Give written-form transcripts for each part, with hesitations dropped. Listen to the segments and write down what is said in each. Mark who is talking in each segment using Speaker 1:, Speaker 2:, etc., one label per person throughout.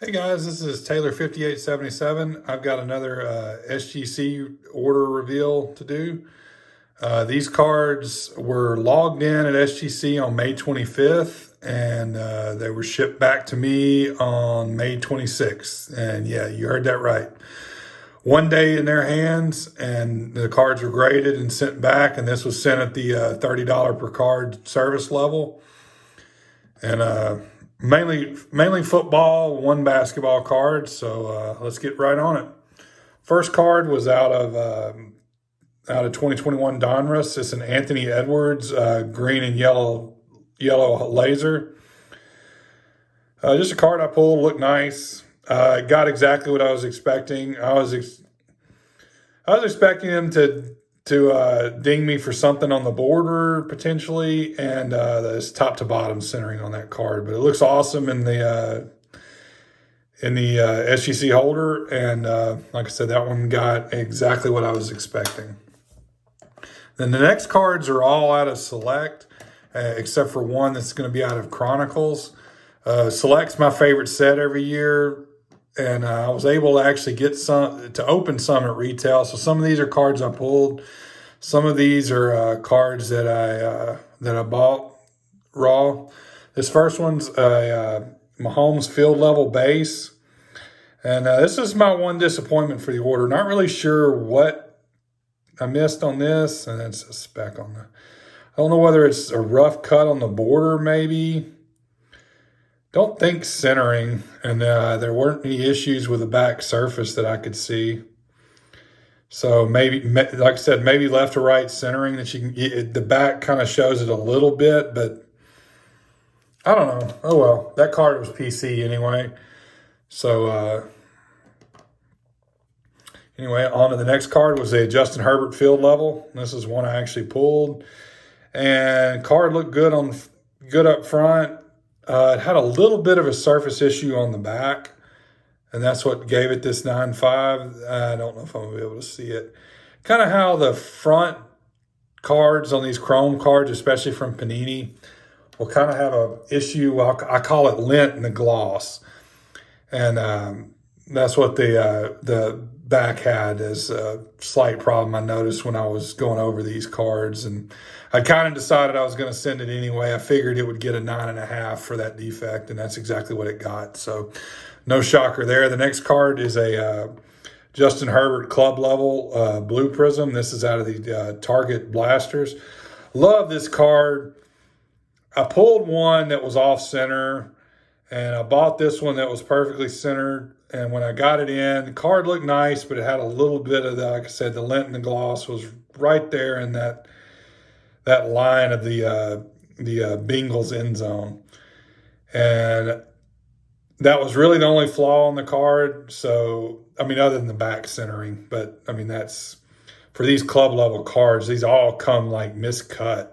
Speaker 1: Hey guys, this is Taylor 5877. I've got another SGC order reveal to do. These cards were logged in at SGC on May 25th and they were shipped back to me on May 26th. And yeah, you heard that right. One day in their hands, and the cards were graded and sent back. And this was sent at the $30 per card service level. And mainly football, one basketball card. So let's get right on it. First card was out of 2021 Donruss. It's an Anthony Edwards green and yellow laser. Just a card I pulled, looked nice. Got exactly what I was expecting. I was expecting him to ding me for something on the border potentially, and this top to bottom centering on that card. But it looks awesome in the SGC holder, and like I said, that one got exactly what I was expecting. Then the next cards are all out of Select, except for one that's going to be out of Chronicles. Select's my favorite set every year. And I was able to actually get some to open some at retail. So some of these are cards I pulled. Some of these are cards that I bought raw. This first one's a Mahomes field level base, and this is my one disappointment for the order. Not really sure what I missed on this, and it's a speck on the. I don't know whether it's a rough cut on the border, maybe. Don't think centering, and there weren't any issues with the back surface that I could see. So maybe, like I said, maybe left to right centering that you can get. The back kind of shows it a little bit, but I don't know. Oh well, that card was PC anyway. So anyway, on to the next card was a Justin Herbert field level. This is one I actually pulled, and card looked good up front. It had a little bit of a surface issue on the back, and that's what gave it this 9.5. I don't know if I'm going to be able to see it. Kind of how the front cards on these chrome cards, especially from Panini, will kind of have an issue. I call it lint in the gloss. And that's what the back had as a slight problem I noticed when I was going over these cards. And I kind of decided I was going to send it anyway. I figured it would get a 9.5 for that defect, and that's exactly what it got. So no shocker there. The next card is a Justin Herbert club level blue prism. This is out of the Target Blasters. Love this card. I pulled one that was off center, and I bought this one that was perfectly centered. And when I got it in, the card looked nice, but it had a little bit of like I said, the lint and the gloss was right there in that line of the Bengals end zone. And that was really the only flaw on the card. So, I mean, other than the back centering, but I mean, that's for these club level cards, these all come like miscut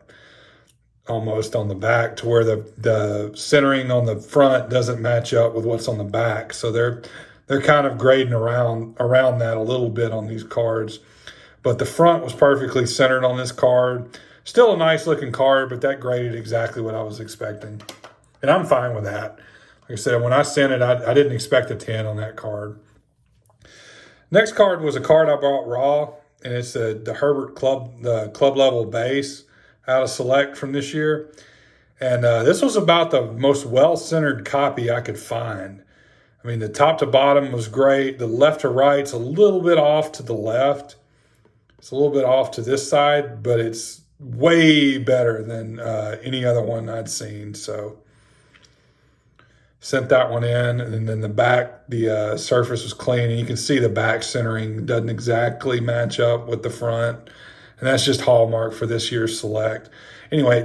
Speaker 1: almost on the back to where the centering on the front doesn't match up with what's on the back. So they're kind of grading around that a little bit on these cards. But the front was perfectly centered on this card. Still a nice looking card, but that graded exactly what I was expecting. And I'm fine with that. Like I said, when I sent it, I didn't expect a 10 on that card. Next card was a card I bought raw, and it's the Herbert the club level base out of Select from this year. And this was about the most well-centered copy I could find. I mean, the top to bottom was great. The left to right's a little bit off to the left. It's a little bit off to this side, but it's way better than any other one I'd seen. So sent that one in, and then the back, the surface was clean, and you can see the back centering doesn't exactly match up with the front, and that's just hallmark for this year's Select. Anyway,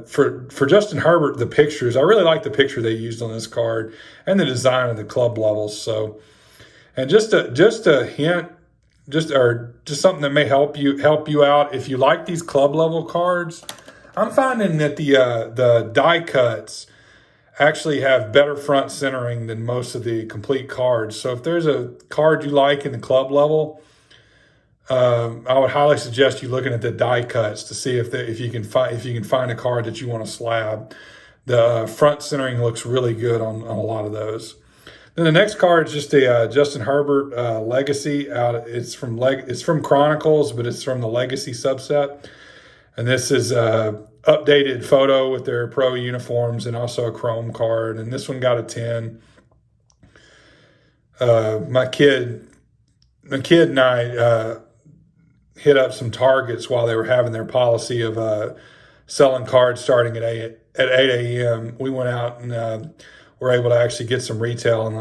Speaker 1: for Justin Herbert, the pictures, I really like the picture they used on this card and the design of the club levels. So, and just a hint, just something that may help you out if you like these club level cards. I'm finding that the die cuts actually have better front centering than most of the complete cards. So if there's a card you like in the club level, I would highly suggest you looking at the die cuts to see if you can find a card that you want to slab. The front centering looks really good on a lot of those. Then the next card is just a Justin Herbert Legacy. It's from Chronicles, but it's from the Legacy subset. And this is a updated photo with their pro uniforms and also a chrome card. And this one got a 10. My kid and I hit up some Targets while they were having their policy of selling cards starting at 8 a.m. We went out and were able to actually get some retail on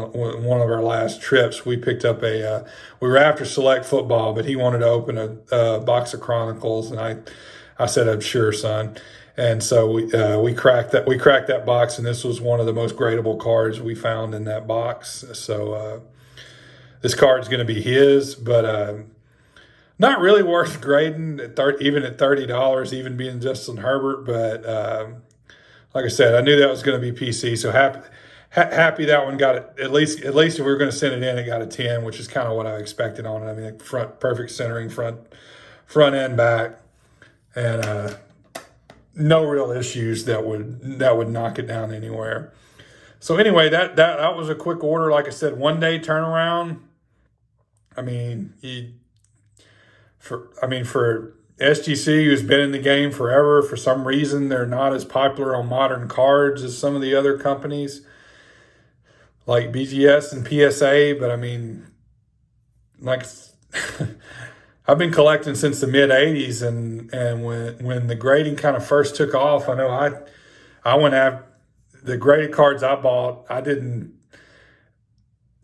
Speaker 1: one of our last trips. We picked up we were after Select Football, but he wanted to open a box of Chronicles, and I said, "I'm sure, son." And so we cracked that box, and this was one of the most gradable cards we found in that box. So this card's going to be his, but not really worth grading even at $30, even being Justin Herbert. But like I said, I knew that was going to be PC. So happy that one got it. At least if we were going to send it in, it got a 10, which is kind of what I expected on it. I mean, perfect centering, front and back, and no real issues that would knock it down anywhere. So anyway, that was a quick order. Like I said, 1 day turnaround. I mean, for SGC, who's been in the game forever, for some reason they're not as popular on modern cards as some of the other companies like BGS and PSA. But I mean, like I've been collecting since the mid '80s, and when the grading kind of first took off, I know I went after the graded cards I bought. I'm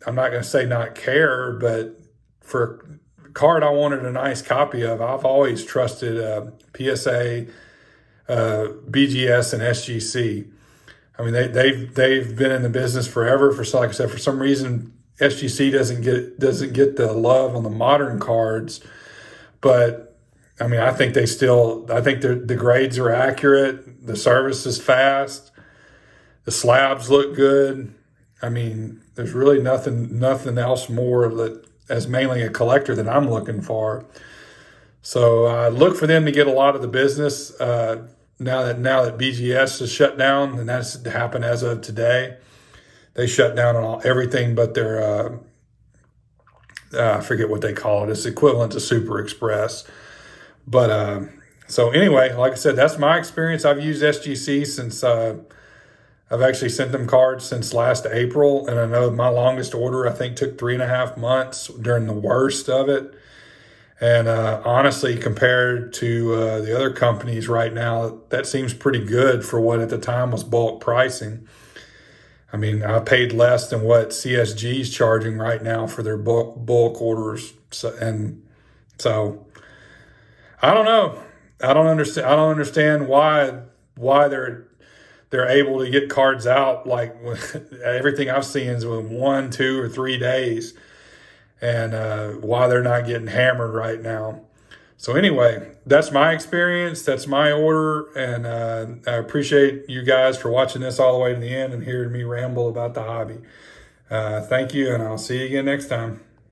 Speaker 1: not going to say not care, but for a card I wanted a nice copy of, I've always trusted PSA, BGS, and SGC. I mean, they've been in the business forever. Like I said, for some reason SGC doesn't get the love on the modern cards, but I mean, I think the grades are accurate, the service is fast, the slabs look good. I mean, there's really nothing else more that, as mainly a collector, that I'm looking for. So I look for them to get a lot of the business now that BGS is shut down, and that's happened as of today. They shut down on everything but their I forget what they call it. It's equivalent to Super Express. But so anyway, like I said, that's my experience. I've used SGC since I've actually sent them cards since last April, and I know my longest order, I think, took 3.5 months during the worst of it. And honestly, compared to the other companies right now, that seems pretty good for what at the time was bulk pricing. I mean, I paid less than what CSG is charging right now for their bulk orders. So I don't know. I don't understand why they're able to get cards out like everything I've seen is in 1, 2, or 3 days, and why they're not getting hammered right now. So anyway, that's my experience. That's my order, and I appreciate you guys for watching this all the way to the end and hearing me ramble about the hobby. Thank you, and I'll see you again next time.